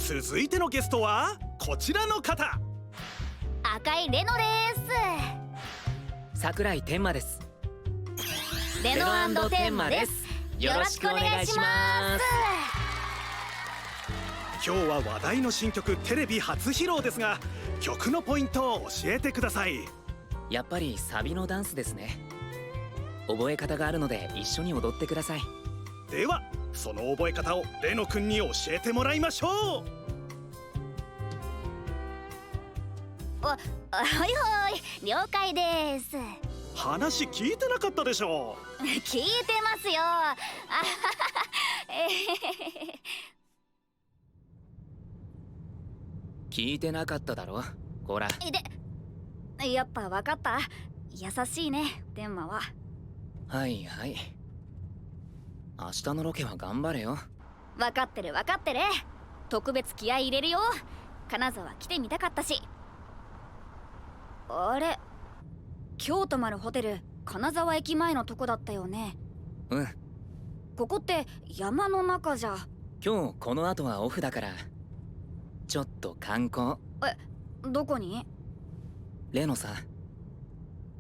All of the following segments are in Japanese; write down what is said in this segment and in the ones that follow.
続いてのゲストはこちらの方。赤井レノです。桜井天馬です。レノ&天馬です。よろしくお願いします。今日は話題の新曲テレビ初披露ですが、曲のポイントを教えてください。やっぱりサビのダンスですね。覚え方があるので一緒に踊ってください。ではその覚え方をレノ君に教えてもらいましょう。はいはい、了解です。話聞いてなかったでしょう。聞いてますよ。あははは聞いてなかっただろ、こら。で、やっぱ分かった。優しいね、天馬は。はいはい、明日のロケは頑張れよ。分かってる分かってる。特別気合い入れるよ。金沢来てみたかったし。あれ、今日泊まるホテル金沢駅前のとこだったよね。うん。ここって山の中じゃ。今日この後はオフだからちょっと観光。どこに？レノさ、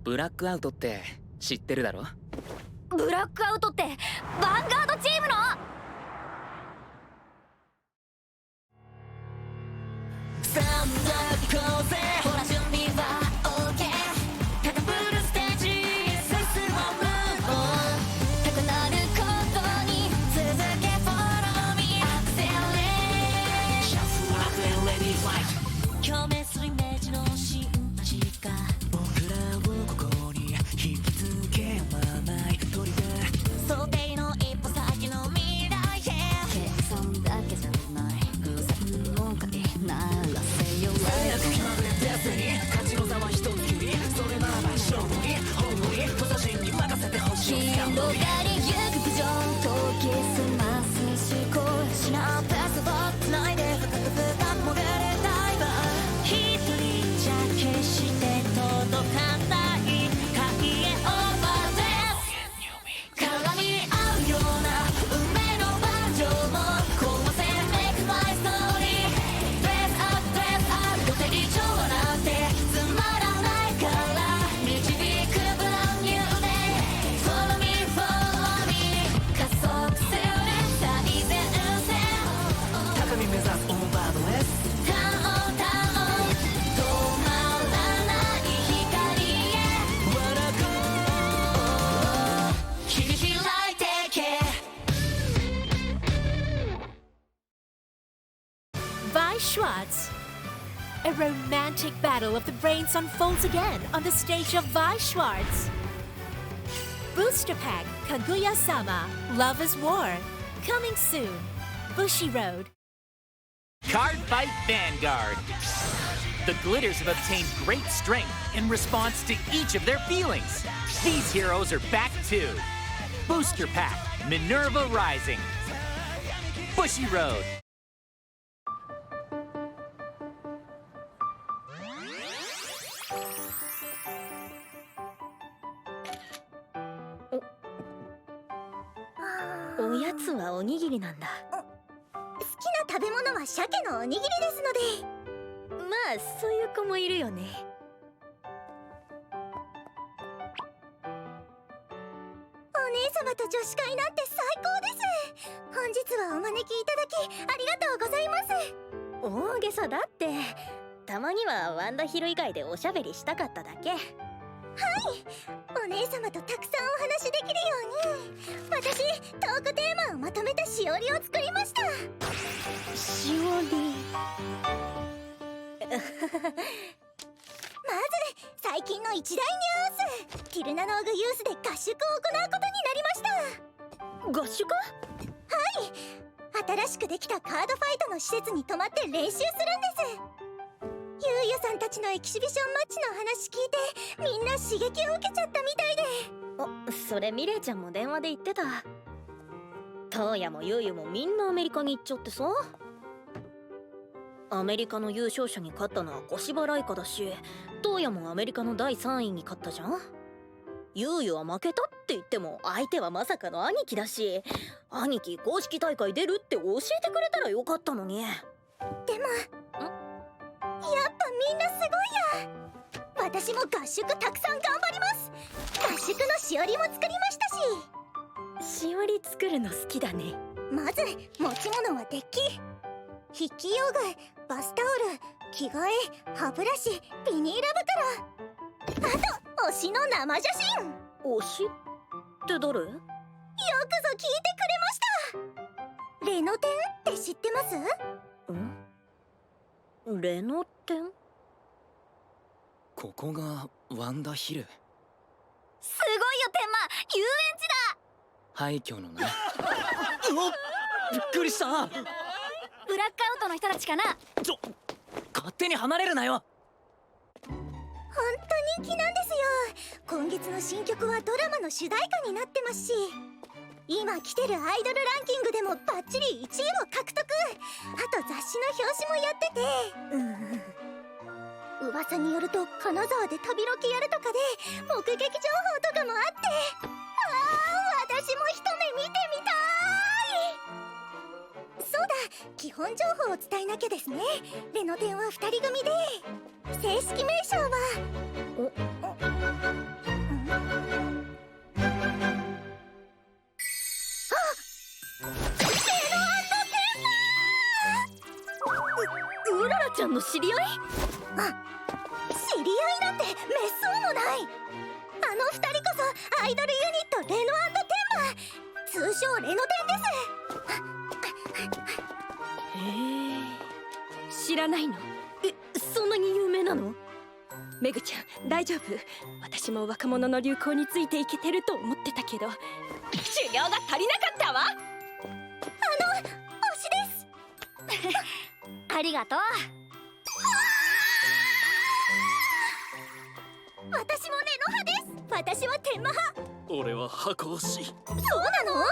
ブラックアウトって知ってるだろ？ブラックアウトってヴァンガードチームの？さあ行こうぜ、ほら準備は OK。 高ぶるステージ進も Move on。 高鳴ることに続け Follow me Accelerate。 シャッフルアクエンレディーファイト。共鳴するイメージの進化、僕らをここに引きつけまない鳥が想定の一歩先の未来へ。計算だけじゃない偶然の回ならせよ。勝ちの座は一つきり、それならば勝負に本当に個人に任せてほしい。広がりゆくビジョンとキスマス思考しなペースをつないで深く深く潜れたいわ。一人じゃ決して届かない海へオーバーです。絡み合うような運命のバージョンも壊せ Make my story。 Dress up dress up 予定調和なんてつまらないから導くブランニューデイ。 Follow me follow me 加速する最前線。高み目指すオーバードレス。ターンターン止まらない光へ笑こう切り開いてけ。By Schwartz. A romantic battle of the brains unfolds again on the stage of Vi Schwartz. Booster Pack Kaguya-sama Love is War. Coming soon. Bushi Road. Card Fight Vanguard. The Glitters have obtained great strength in response to each of their feelings. These heroes are back too. Booster Pack Minerva Rising. Bushy Road. Oh. おやつはおにぎりなんだ。好きな食べ物は鮭のおにぎりですので。まあそういう子もいるよね。お姉様と女子会なんて最高です。本日はお招きいただきありがとうございます。大げさだって。たまにはワンダヒル以外でおしゃべりしたかっただけ。はい、お姉様とたくさんお話しできるように私トークテーマをまとめたしおりを作りました。しおり。まず最近の一大ニュース、ティルナノーグユースで合宿を行うことになりました。合宿？はい、新しくできたカードファイトの施設に泊まって練習するんです。ゆうゆさんたちのエキシビションマッチの話聞いてみんな刺激を受けちゃったみたいで。それミレイちゃんも電話で言ってた。トーヤもユウユもみんなアメリカに行っちゃってさ。アメリカの優勝者に勝ったのは小芝ライカだし、トーヤもアメリカの第3位に勝ったじゃん。ユウユは負けたって言っても相手はまさかの兄貴だし、兄貴公式大会出るって教えてくれたらよかったのに。でもやっぱみんなすごいや。私も合宿たくさん頑張ります。合宿のしおりも作りましたし。しおり作るの好きだね。まず持ち物はデッキ、筆記用具、バスタオル、着替え、歯ブラシ、ビニール袋、あと推しの生写真。推しって誰？よくぞ聞いてくれました。レノテンって知ってます？レノテン？ここがワンダヒル。すごいよ天馬、遊園地だ。廃墟のね。びっくりした。ブラックアウトの人たちかな。勝手に離れるなよ。本当人気なんですよ。今月の新曲はドラマの主題歌になってますし、今来てるアイドルランキングでもバッチリ1位を獲得。あと雑誌の表紙もやってて、噂によると金沢で旅ロケやるとかで目撃情報とかもあって、私も一目見てみたい。そうだ、基本情報を伝えなきゃですね。レノテンは2人組で、正式名称はうららちゃんの知り合い？知り合いなんてめっそうもない。あの2人こそアイドルユニットレノ&テンマ、通称レノテンです。知らないの？そんなに有名なの？メグちゃん大丈夫？私も若者の流行についていけてると思ってたけど、修行が足りなかったわ。推しです。ありがとう。私もレノ派です。私はテンマ派。俺は箱推し。そうなの？っ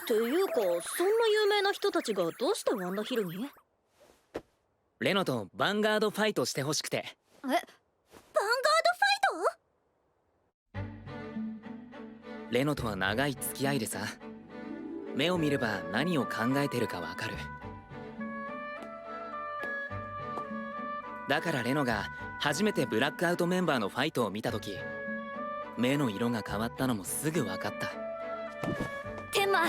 ていうか、そんな有名な人たちがどうしてワンダヒルに？レノとヴァンガードファイトしてほしくて。ヴァンガードファイト？レノとは長い付き合いでさ、目を見れば何を考えてるかわかる。だからレノが初めてブラックアウトメンバーのファイトを見た時、目の色が変わったのもすぐ分かった。天馬、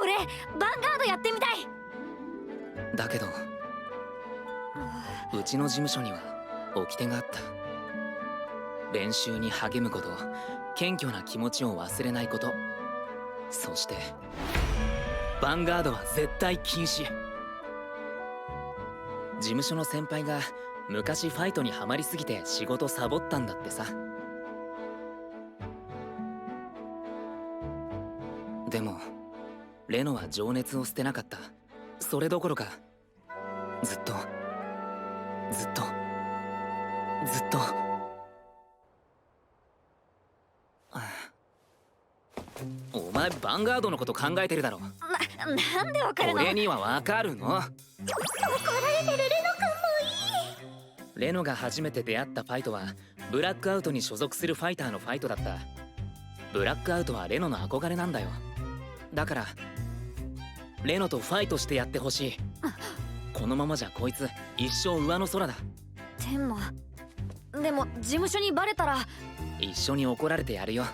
俺ヴァンガードやってみたい。だけどうちの事務所には掟があった。練習に励むこと、謙虚な気持ちを忘れないこと、そしてヴァンガードは絶対禁止。事務所の先輩が昔ファイトにはまりすぎて仕事サボったんだってさ。でもレノは情熱を捨てなかった。それどころかずっとお前ヴァンガードのこと考えてるだろ。なんでわかるの？俺にはわかるの。怒られてるレノ君もいい。レノが初めて出会ったファイトはブラックアウトに所属するファイターのファイトだった。ブラックアウトはレノの憧れなんだよ。だからレノとファイトしてやってほしい。このままじゃこいつ一生上の空だ。天馬、でも事務所にバレたら。一緒に怒られてやるよ。あ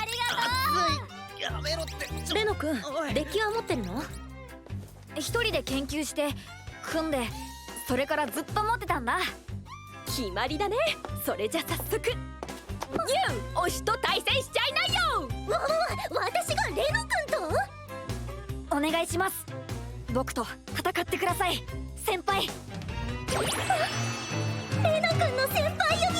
りがとやめろって。レノ君、デッキは持ってるの？一人で研究して組んで、それからずっと持ってたんだ。決まりだね。それじゃ早速ユウ推しと対戦しちゃいなよ。私がレノ君と？お願いします。僕と戦ってください、先輩。レノ君の先輩呼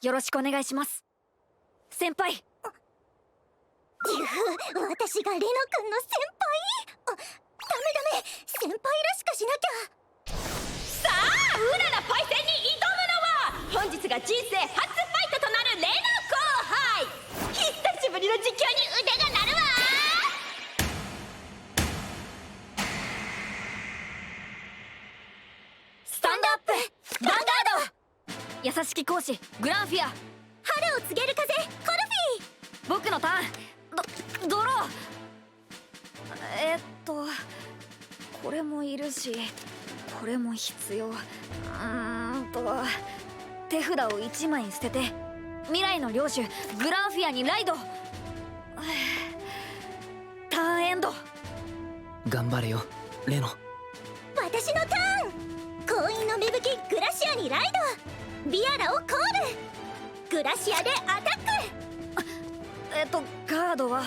び。よろしくお願いします、先輩。私がレノ君の先輩？ダメ、先輩らしくしなきゃ。さあ、うららパイセンに挑むのは本日が人生初ファイトとなるレノ後輩。久しぶりの実況に腕が鳴るわ。スタンドアップヴァンガード。優しき講師グランフィア。春を告げる風コルフィー。僕のターンドロー。これもいるし、これも必要。手札を1枚捨てて未来の領主グランフィアにライド。ターンエンド。頑張れよレノ。私のターン。婚姻の芽吹きグラシアにライド。ビアラをコール。グラシアでアタック。ガードは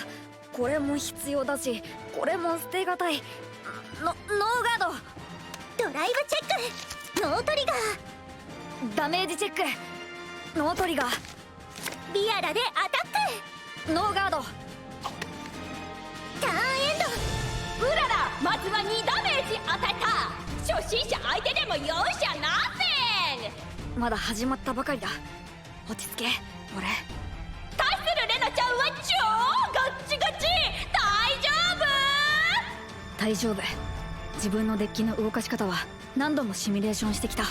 これも必要だし、これも捨てがたい。ノーガードライブチェック。ノートリガー。ド。ダメージチェック。ノートリガー。ビアラでアタック。ノーガード。ターンエンド。うらら、まずは2ダメージ与えた。初心者相手でも容赦なぜ。まだ始まったばかりだ。落ち着け俺。対するレナちゃんは超ガッチガチ。大丈夫。自分のデッキの動かし方は何度もシミュレーションしてきた。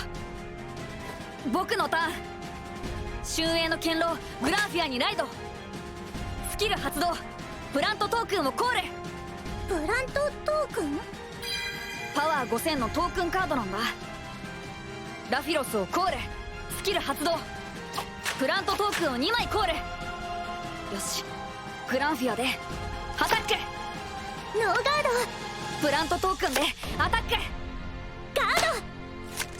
僕のターン。春英の堅牢グランフィアにライド。スキル発動。プラントトークンをコール。プラントトークン。パワー5000のトークンカードなんだ。ラフィロスをコール。スキル発動。プラントトークンを2枚コール。よし、グランフィアでアタック。ノーガード。プラントトークンでアタック。ガー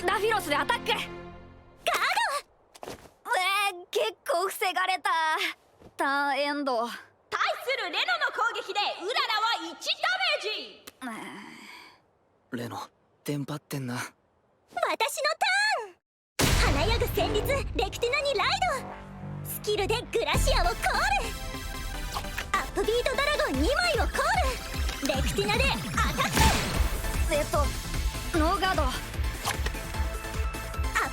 ド。ラフィロスでアタック。ガー結構防がれた。ターンエンド。対するレノの攻撃でうららは1ダメージ。レノテンパってんな。私のターン。華やぐ旋律レクティナにライド。スキルでグラシアをコール。アップビートドラゴン2枚をコール。レクティナでアタック。ノーガード。アッ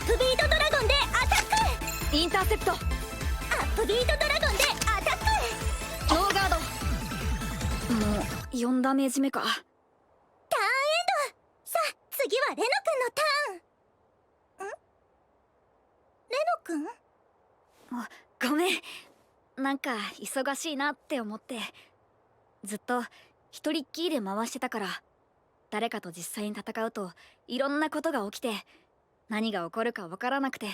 プビートドラゴンでアタック。インターセプト。アップビートドラゴンでアタック。ノーガード。もう4ダメージ目か。ターンエンド。さあ次はレノくんのターン。レノくん。ごめん、なんか忙しいなって思って。ずっと一人っきりで回してたから。誰かと実際に戦うといろんなことが起きて、何が起こるか分からなくて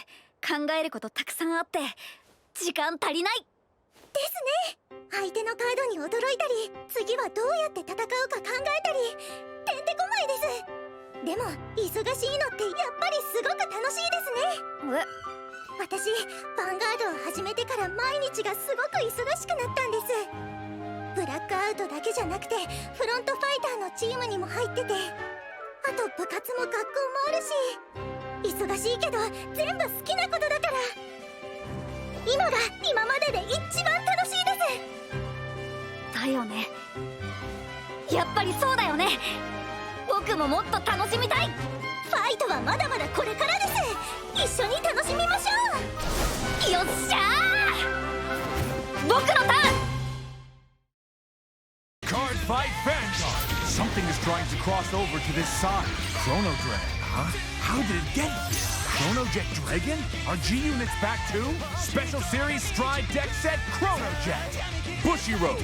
考えることたくさんあって時間足りないですね。相手のカードに驚いたり、次はどうやって戦うか考えたり、てんてこまいです。でも忙しいのってやっぱりすごく楽しいですね。私ヴァンガードを始めてから毎日がすごく忙しくなったんです。ブラックアウトだけじゃなくてフロントファイターのチームにも入ってて、あと部活も学校もあるし、忙しいけど全部好きなことだから、今が今までで一番楽しいです。だよね、やっぱりそうだよね。僕ももっと楽しみたい。ファイトはまだまだこれからです。一緒に楽しみましょう。よっしゃー。僕のターン。Card Fight Vanguard! Something is trying to cross over to this side. Chrono Drag, huh? How did it get here? Chrono Jet Dragon? Are G units back too? Special Series Stride Deck Set Chrono Jet! Bushiroad!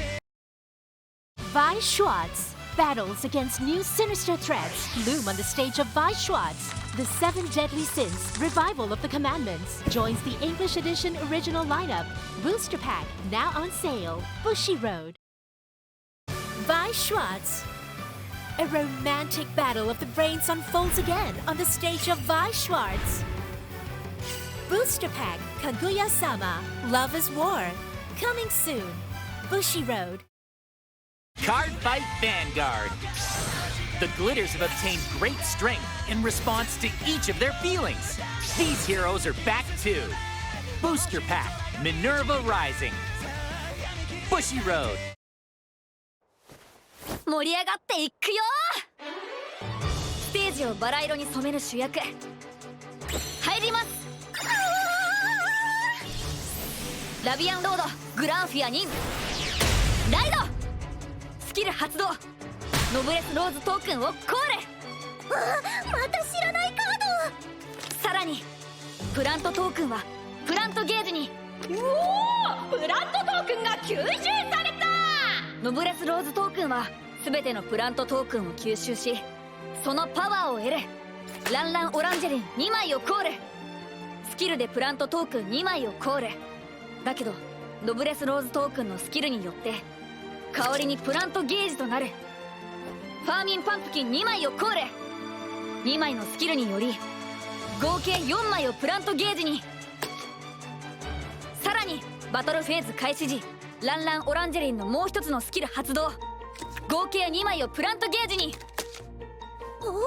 Vi Schwartz battles against new sinister threats loom on the stage of Vi Schwartz. The Seven Deadly Sins Revival of the Commandments joins the English edition original lineup. Booster pack now on sale. Bushiroad. Vi Schwartz. A romantic battle of the brains unfolds again on the stage of Vi Schwartz. Booster pack Kaguya-sama Love is War. Coming soon. Bushiroad. Card Fight Vanguard. The Glitters have obtained great strength in response to each of their feelings. These heroes are back too. Booster Pack Minerva Rising. Bushiroad. 盛り上がっていくよ。ステージをバラ色に染める主役入ります。ラビアンロードグランフィアにライド。スキル発動。ノブレスローズトークンをコール。また知らないカーさらにプラントトークンはプラントゲージに。おお、プラントトークンが吸収された。ノブレスローズトークンは全てのプラントトークンを吸収し、そのパワーを得る。ランランオランジェリン2枚をコール。スキルでプラントトークン2枚をコール。だけどノブレスローズトークンのスキルによって代わりにプラントゲージとなる。ファーミンパンプキン2枚をコール。2枚のスキルにより合計4枚をプラントゲージに。さらにバトルフェーズ開始時、ランランオランジェリンのもう一つのスキル発動。合計2枚をプラントゲージに。おお、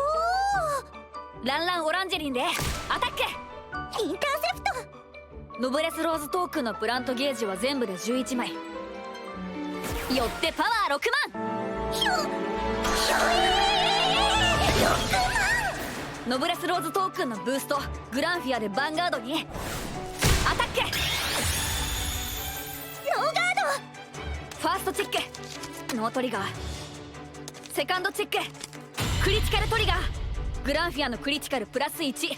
ランランオランジェリンでアタック。インターセプト。ノブレスローズトークンのプラントゲージは全部で11枚。よってパワー6万。ノブレスローズトークンのブーストグランフィアでヴァンガードにアタック。ノーガーファーストチェックノートリガー。セカンドチェッククリティカルトリガー。グランフィアのクリティカルプラス1。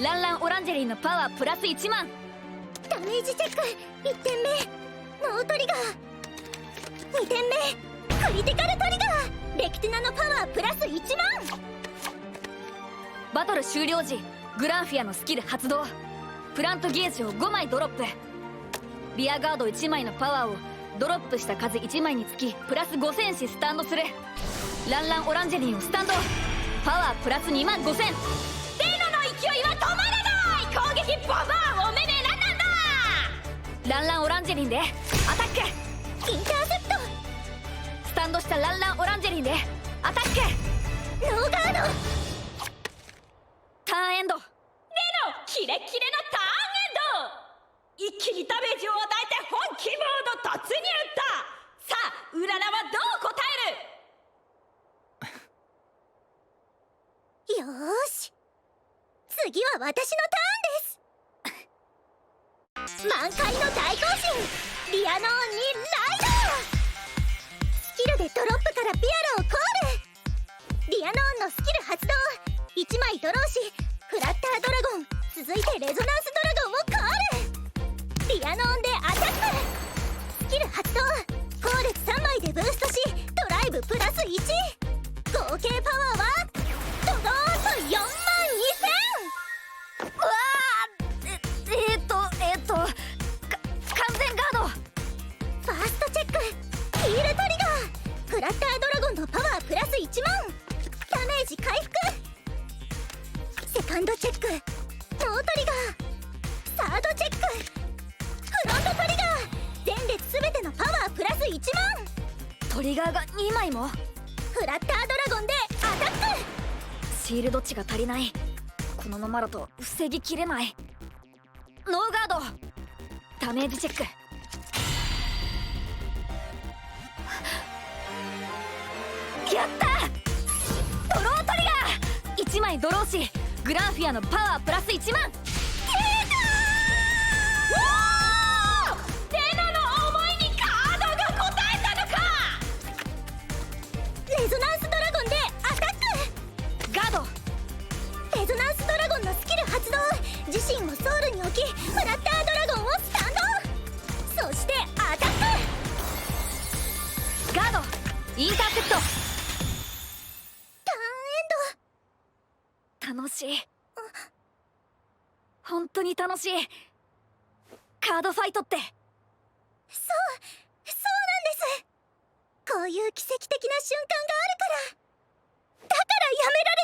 ランランオランジェリンのパワープラス1万。ド。ダメージチェック1点目。ノートリガー。2点目クリティカルトリガー。レキティナのパワープラス1万。バトル終了時グランフィアのスキル発動。プラントゲージを5枚ドロップ。リアガード1枚のパワーをドロップした数1枚につきプラス5戦士スタンドする。ランランオランジェリンをスタンド。パワープラス2万5000。レノの勢いは止まらない。攻撃ボバーおめめなんなんだ。ランランオランジェリンでアタック。インターセプト。スタンドしたランランオランジェリンでアタック。ノーガード。ターンエンド。レノキレッキレのターンエンド。一気にダメージを与えて本気モード突入だ。さあウララはどう答える。よーし、次は私のターンです。満開の大行進リアノーンにライド。スキルでドロップからピアラをコール。リアノーンのスキル発動。1枚ドローしフラッタードラゴン、続いてレゾナンスドラゴンをコール。リアノーンでアタック。スキル発動。後列3枚でブーストしドライブプラス1。合計パワーはドドーンと4万2000。うわー完全ガード。ファーストチェックヒールトリガー。フラッタードラゴンのパワープラス1万。ダメージ回復。セカンドチェックノートリガー。サードチェックフロントトリガー。前列すべてのパワープラス1万。トリガーが2枚も。フラッタードラゴンでアタック。シールド値が足りない。このままだと防ぎきれない。ノーガード。ダメージチェック。やった。ドロートリガー。1枚ドローしグランフィアのパワープラス1万。レノの思いにカードが応えたのか。レゾナンスドラゴンでアタック。ガード。レゾナンスドラゴンのスキル発動。自身をソウルに置きフラッタードラゴンをスタンド。そしてアタック。ガード。インターセプト。ターンエンド。楽しい。本当に楽しい。カードファイトって。そうなんです。こういう奇跡的な瞬間があるから。だからやめら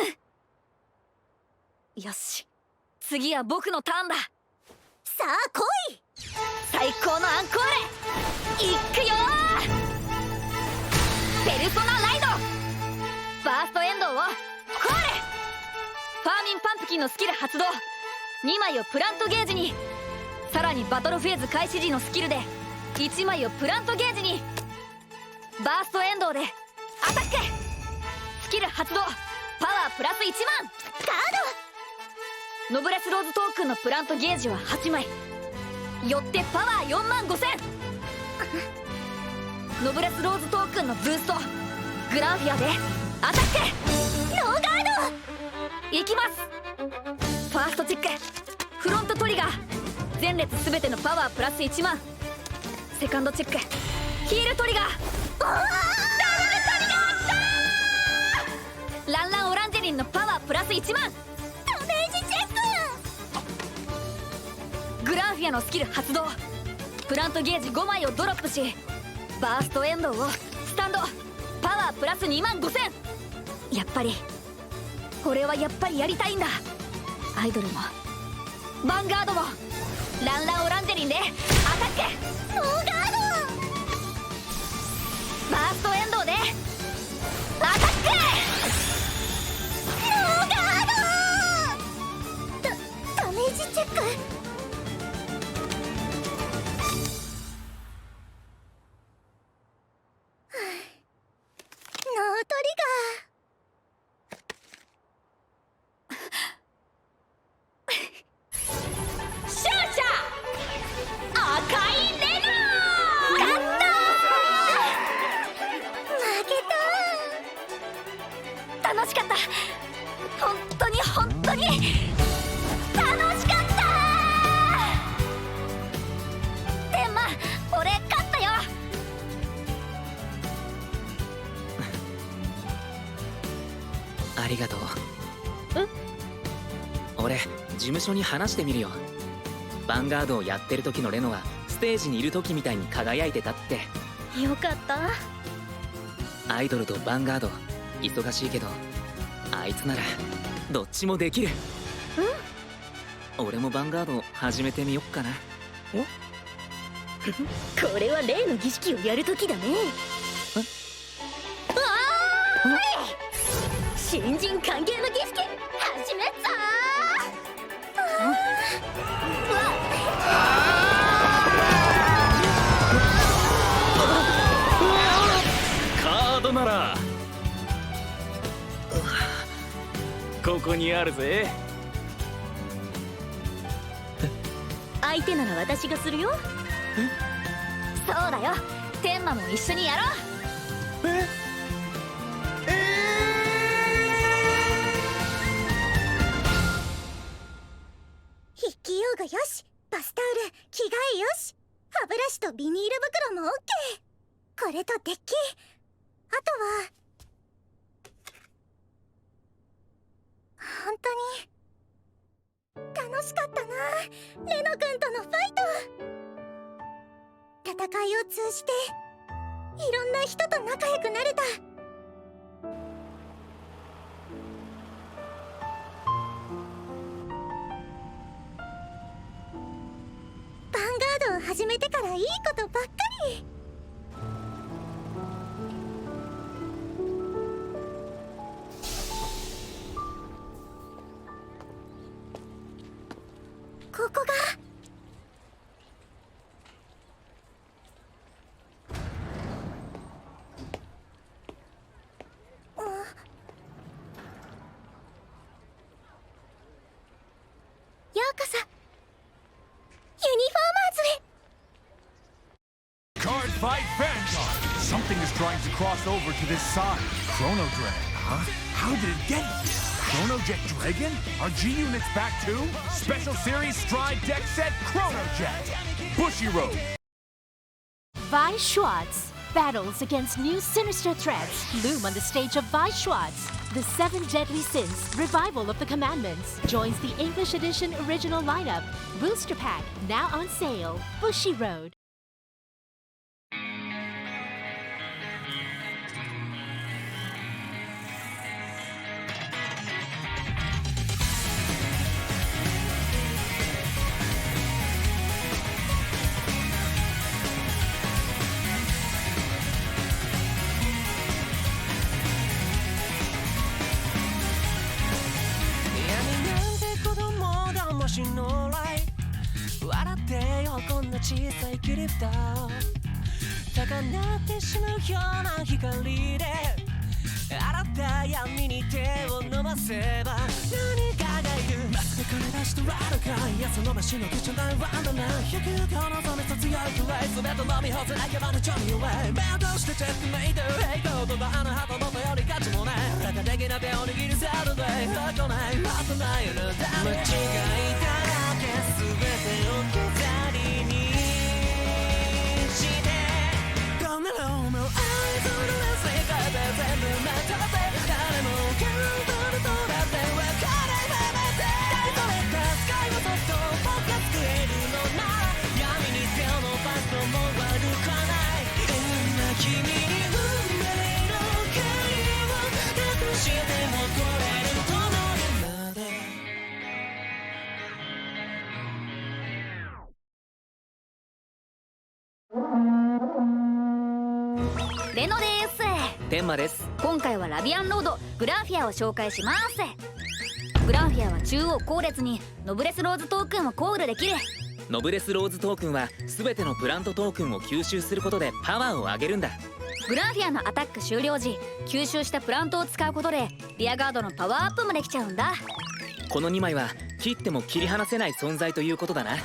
れない。よし、次は僕のターンだ。さあ来い。最高のアンコーレいくよー。ペルソナライド。ファーストエンドをコール。ファーミンパンプキンのスキル発動。2枚をプラントゲージに。さらにバトルフェーズ開始時のスキルで1枚をプラントゲージに。バーストエンドでアタック。スキル発動。パワープラス1万。ガーノブレスローズトークンのプラントゲージは8枚。よってパワー4万5000。ノブレスローズトークンのブーストグランフィアでアタック。ド。ノーガード。いきます。ファーストチェックフロントトリガー。前列すべてのパワープラス1万。セカンドチェック。ヒールトリガー。ダブルトリガー。ランランオランジェリンのパワープラス1万。ダメージチェック。グランフィアのスキル発動。プラントゲージ5枚をドロップし、バーストエンドをスタンド。パワープラス2万5000。やっぱり俺はやっぱりやりたいんだ。アイドルもヴァンガードもランランオランジェリンでアタック。ノーガード。バーストエンドでアタック。ノーガード。ダメージチェック。ノートリシャーシャー赤いレナー。ガー。負けた。楽しかった。本当に本当に楽しかった。天馬、俺勝ったよ。ありがとう。俺事務所に話してみるよ。ヴァンガードをやってる時のレノはステージにいる時みたいに輝いてたって。よかった。アイドルとヴァンガード忙しいけど、あいつならどっちもできる。俺もヴァンガード始めてみよっかな。これは例の儀式をやる時だね。新人歓迎の儀式始めっぞ。カードならここにあるぜ。相手なら私がするよ。そうだよ。天馬も一緒にやろう。筆記用具よし、バスタオル、着替えよし、歯ブラシとビニール袋もオッケー。これとデッキ、あとは本当に楽しかったな、レノ君とのファイト。戦いを通じていろんな人と仲良くなれた。ヴァンガードを始めてからいいことばっかり。ここがようこそユニフォーマーズへ。 Card Fight Vanguard! Something is trying to cross over to this side. Chrono Drag, huh? How did it get here? Chrono Jet Dragon? Are G units back too? Special Series Stride Deck Set Chrono Jet! Bushy Road! Vi Schwartz battles against new sinister threats loom on the stage of Vi Schwartz. The Seven Deadly Sins Revival of the Commandments joins the English edition original lineup. Booster Pack now on sale. Bushy Road. No light 笑ってよこんな小さい切り蓋高鳴ってしまうような光で洗った闇に手を伸ばせば何かがいるまさかこれ出したらのかいやその場所の貴重なワンダーな100個望めさ強いくらい全て飲み干せなきゃまだジョニーウェイ目を通してチェックメイドヘイトとか花鳩の頼り勝ちもない中的な手を握るサルデイ来ないまたないのだ間違いだらけ全てを飾りにしレノです。天馬です。今回はラビアンロードグランフィアを紹介します。グランフィアは中央後列にノブレスローズトークンをコールできる。ノブレスローズトークンは全てのプラントトークンを吸収することでパワーを上げるんだ。グランフィアのアタック終了時、吸収したプラントを使うことでリアガードのパワーアップもできちゃうんだ。この2枚は切っても切り離せない存在ということだな。